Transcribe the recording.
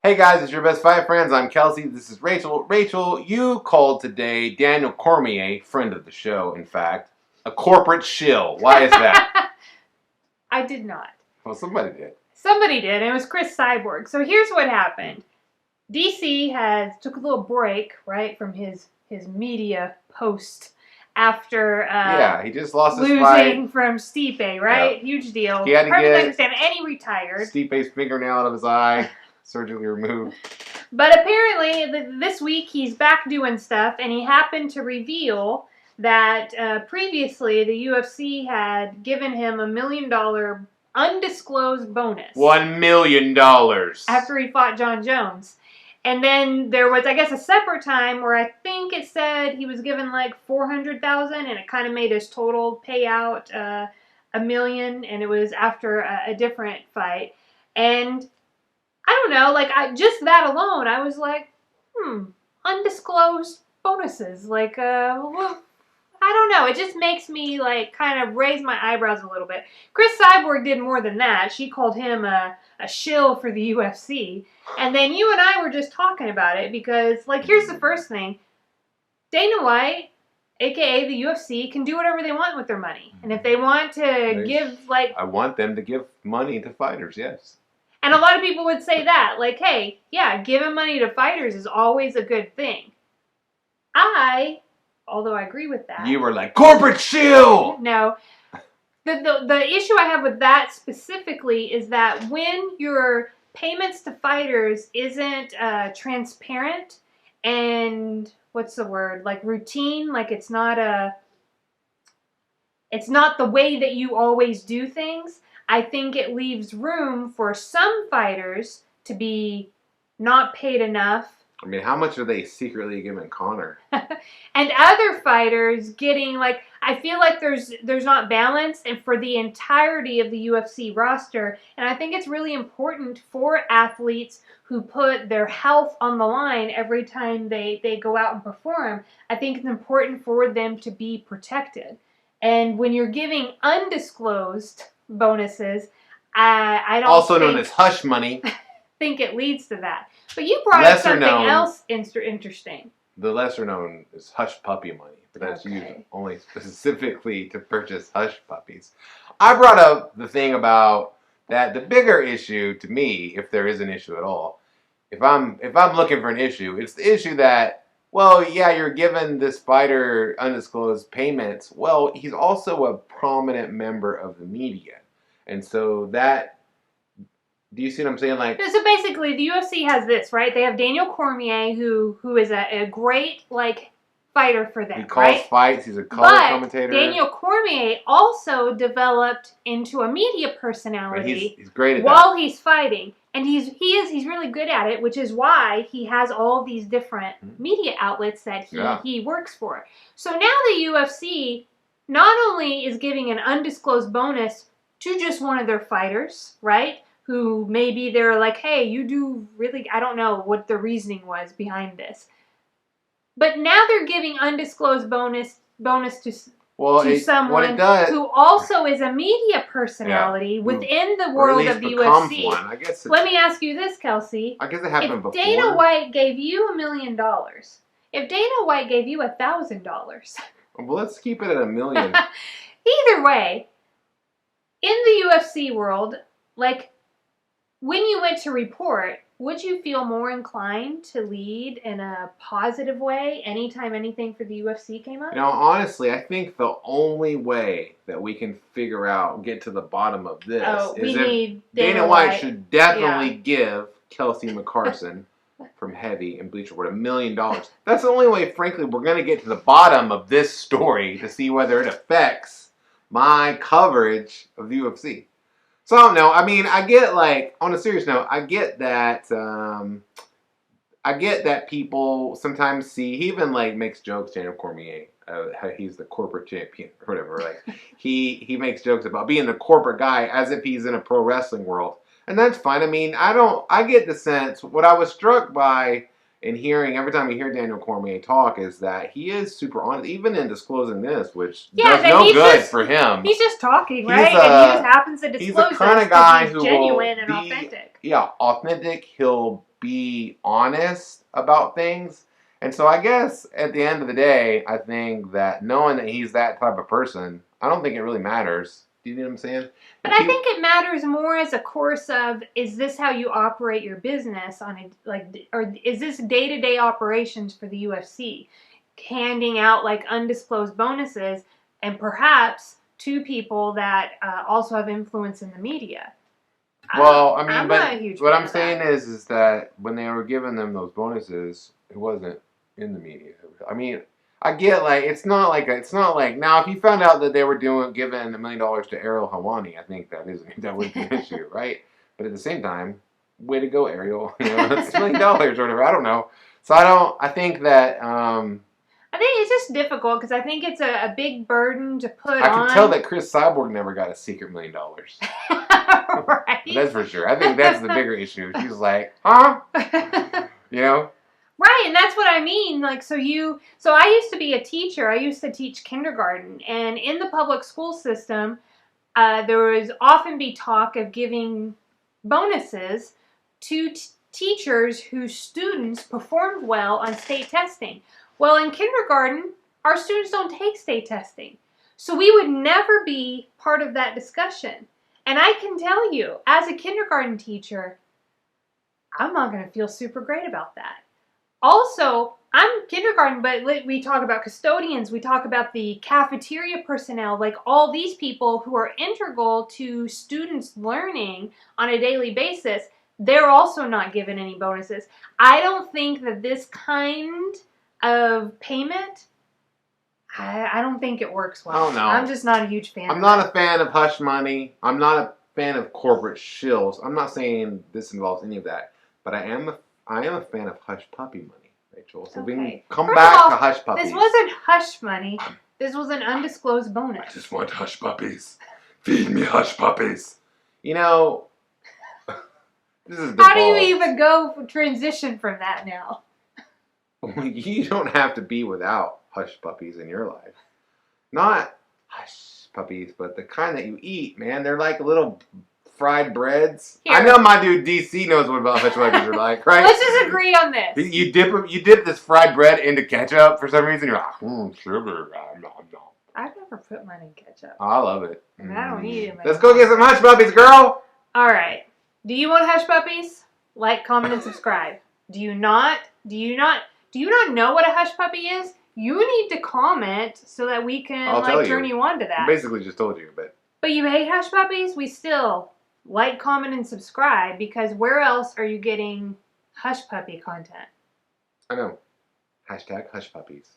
Hey guys, it's your best fight friends. I'm Kelsey. This is Rachel. Rachel, you called today Daniel Cormier, friend of the show, in fact, a corporate shill. Why is that? I did not. Well, somebody did. Somebody did, and it was Cris Cyborg. So here's what happened. DC took a little break, right, from his media post after he just lost his fight. losing from Stipe, right? Yep. Huge deal. He had to Perfectly get understand, and he retired. Stipe's fingernail out of his eye, surgically removed. But apparently, this week he's back doing stuff, and he happened to reveal that previously the UFC had given him $1 million undisclosed bonus. $1 million. After he fought John Jones. And then there was, I guess, a separate time where I think it said he was given like $400,000, and it kind of made his total payout $1 million, and it was after a different fight. And I don't know, like just that alone, I was like, undisclosed bonuses. Like, well, I don't know. It just makes me like kind of raise my eyebrows a little bit. Cris Cyborg did more than that. She called him a shill for the UFC. And then you and I were just talking about it because, like, here's the first thing. Dana White, a.k.a. the UFC, can do whatever they want with their money. And if they want to give, like... I want them to give money to fighters, yes. And a lot of people would say that. Like, hey, yeah, giving money to fighters is always a good thing. Although I agree with that. You were like, corporate shill! No. The issue I have with that specifically is that when your payments to fighters isn't transparent and, what's the word, like routine, like it's not the way that you always do things, I think it leaves room for some fighters to be not paid enough. I mean, how much are they secretly giving Conor? And other fighters getting, like, I feel like there's not balance and for the entirety of the UFC roster. And I think it's really important for athletes who put their health on the line every time they go out and perform. I think it's important for them to be protected. And when you're giving undisclosed bonuses, I don't also known as hush money. think it leads to that. But you brought up something else interesting. The lesser known is hush puppy money, but that's used only specifically to purchase hush puppies. I brought up the thing about that. The bigger issue to me, if there is an issue at all, if I'm looking for an issue, it's the issue that, well, yeah, you're giving this fighter undisclosed payments. Well, he's also a prominent member of the media, and so that. Do you see what I'm saying? Like, so basically, the UFC has this, right? They have Daniel Cormier, who is a great, like, fighter for them, he calls fights. He's a color commentator. Daniel Cormier also developed into a media personality. He's great at while he's fighting, and he's really good at it, which is why he has all these different media outlets that he works for. So now the UFC not only is giving an undisclosed bonus to just one of their fighters, right? Who maybe they're like, hey, you do really, I don't know what the reasoning was behind this. But now they're giving undisclosed bonus to someone who also is a media personality within the world of the UFC. I guess let me ask you this, Kelsey. I guess it happened before. If Dana White gave you $1 million, if Dana White gave you $1,000. Well, let's keep it at $1 million. Either way, in the UFC world, like, when you went to report, would you feel more inclined to lead in a positive way anytime anything for the UFC came up? You know, honestly, I think the only way that we can get to the bottom of this is if Dana White should definitely give Kelsey McCarson from Heavy and Bleacher Report $1 million. That's the only way, frankly, we're going to get to the bottom of this story to see whether it affects my coverage of the UFC. So I don't know. I mean, I get, like, on a serious note, I get that people sometimes see, he even, like, makes jokes, Daniel Cormier, how he's the corporate champion or whatever. Like, he makes jokes about being the corporate guy as if he's in a pro wrestling world. And that's fine. I mean, I get the sense, what I was struck by and hearing every time you hear Daniel Cormier talk is that he is super honest, even in disclosing this, which does no good for him. He's just talking, right? And he just happens to disclose he's the kind of guy who genuine will and be authentic. Yeah, authentic. He'll be honest about things. And so I guess at the end of the day, I think that knowing that he's that type of person, I don't think it really matters. Do you know what I'm saying? But I think it matters more as a course of, is this how you operate your business or is this day-to-day operations for the UFC? Handing out like undisclosed bonuses and perhaps to people that also have influence in the media. Well, I mean, I'm but not a huge what fan I'm of saying that. is that when they were giving them those bonuses, it wasn't in the media. I mean, I get like it's not like now if you found out that they were giving $1 million to Ariel Helwani, I think that would be an issue, right? But at the same time, way to go, Ariel. You know, it's $1 million or whatever. I don't know. So I think that. I think it's just difficult because I think it's a big burden to put on. I can tell that Cris Cyborg never got a secret $1 million. Right. That's for sure. I think that's the bigger issue. She's like, huh? You know? Right, and that's what I mean. Like, so I used to be a teacher. I used to teach kindergarten, and in the public school system, there would often be talk of giving bonuses to teachers whose students performed well on state testing. Well, in kindergarten, our students don't take state testing. So we would never be part of that discussion. And I can tell you, as a kindergarten teacher, I'm not going to feel super great about that. Also, I'm kindergarten, but we talk about custodians, we talk about the cafeteria personnel, like all these people who are integral to students learning on a daily basis. They're also not given any bonuses. I don't think that this kind of payment, I don't think it works well. Oh, no. I'm just not a huge fan. I'm not a fan of hush money. I'm not a fan of corporate shills. I'm not saying this involves any of that, but I am a fan of hush puppy money, Rachel. So we can come back to hush puppies. This wasn't hush money. This was an undisclosed bonus. I just want hush puppies. Feed me hush puppies. You know, this is the How do you even transition from that now? You don't have to be without hush puppies in your life. Not hush puppies, but the kind that you eat, man. They're like little fried breads. Here. I know my dude DC knows what about hush puppies are like, right? Let's just agree on this. You dip this fried bread into ketchup for some reason. You're like, sugar. No. I've never put mine in ketchup. I love it. I mean, I don't eat it. Let's go get some hush puppies, girl. All right. Do you want hush puppies? Like, comment, and subscribe. Do you not know what a hush puppy is? You need to comment so that we can turn you on to that. I basically just told you, But you hate hush puppies? We still like, comment, and subscribe, because where else are you getting hush puppy content? I know. #hushpuppies.